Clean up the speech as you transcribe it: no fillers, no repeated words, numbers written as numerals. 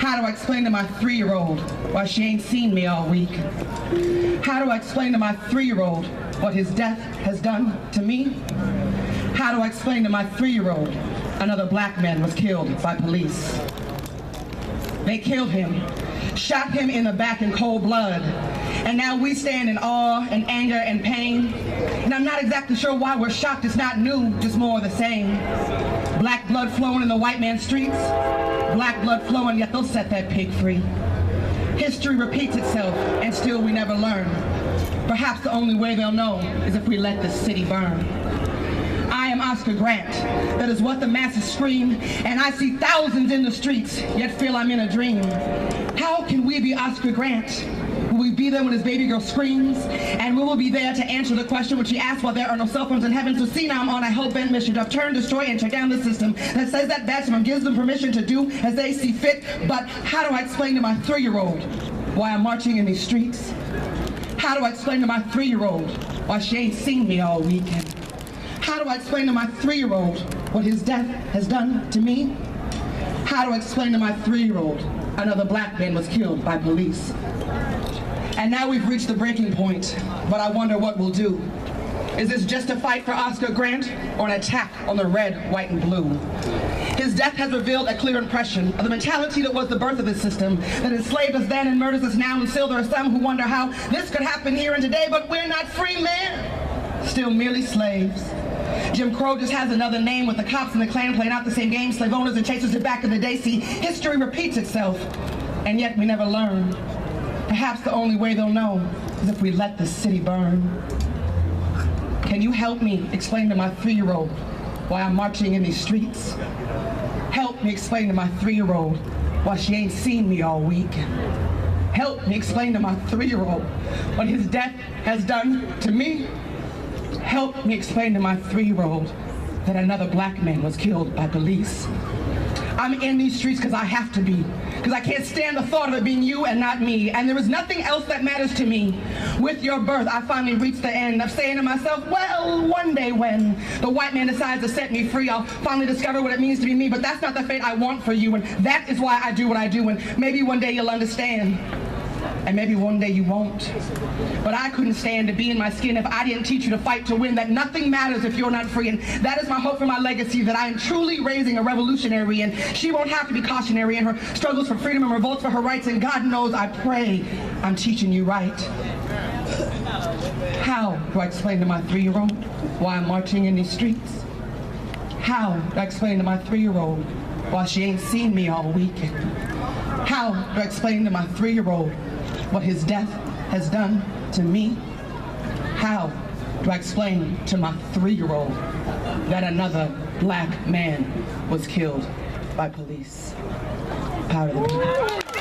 How do I explain to my 3-year-old why she ain't seen me all week? How do I explain to my 3-year-old what his death has done to me? How do I explain to my 3-year-old another black man was killed by police? They killed him, shot him in the back in cold blood, and now we stand in awe and anger and pain. And I'm not exactly sure why we're shocked. It's not new, just more of the same. Black blood flowing in the white man's streets, black blood flowing, yet they'll set that pig free. History repeats itself, and still we never learn. Perhaps the only way they'll know is if we let the city burn. I am Oscar Grant. That is what the masses scream, and I see thousands in the streets, yet feel I'm in a dream. How can we be Oscar Grant? Will we be there when his baby girl screams? And we will be there to answer the question which he asked while there are no cell phones in heaven. So see, now I'm on a hell-bent mission to upturn, destroy, and tear down the system that says that maximum gives them permission to do as they see fit. But how do I explain to my 3-year-old why I'm marching in these streets? How do I explain to my 3-year-old why she ain't seen me all weekend? How do I explain to my 3-year-old what his death has done to me? How do I explain to my 3-year-old another black man was killed by police? And now we've reached the breaking point, but I wonder what we'll do. Is this just a fight for Oscar Grant or an attack on the red, white, and blue? His death has revealed a clear impression of the mentality that was the birth of this system, that enslaved us then and murders us now, and still there are some who wonder how this could happen here and today, but we're not free men, still merely slaves. Jim Crow just has another name with the cops and the Klan playing out the same game. Slave owners and chasers did back in the day. See, history repeats itself, and yet we never learn. Perhaps the only way they'll know is if we let the city burn. Can you help me explain to my 3-year-old why I'm marching in these streets? Help me explain to my 3-year-old why she ain't seen me all week. Help me explain to my 3-year-old what his death has done to me. Help me explain to my 3-year-old that another black man was killed by police. I'm in these streets because I have to be, because I can't stand the thought of it being you and not me, and there is nothing else that matters to me. With your birth, I finally reached the end of saying to myself, well, one day when the white man decides to set me free, I'll finally discover what it means to be me, but that's not the fate I want for you, and that is why I do what I do, and maybe one day you'll understand. And maybe one day you won't. But I couldn't stand to be in my skin if I didn't teach you to fight to win, that nothing matters if you're not free. And that is my hope for my legacy, that I am truly raising a revolutionary, and she won't have to be cautionary in her struggles for freedom and revolts for her rights. And God knows, I pray I'm teaching you right. How do I explain to my 3-year-old why I'm marching in these streets? How do I explain to my 3-year-old why she ain't seen me all weekend? How do I explain to my 3-year-old what his death has done to me? How do I explain to my 3-year-old that another black man was killed by police? Power to the people.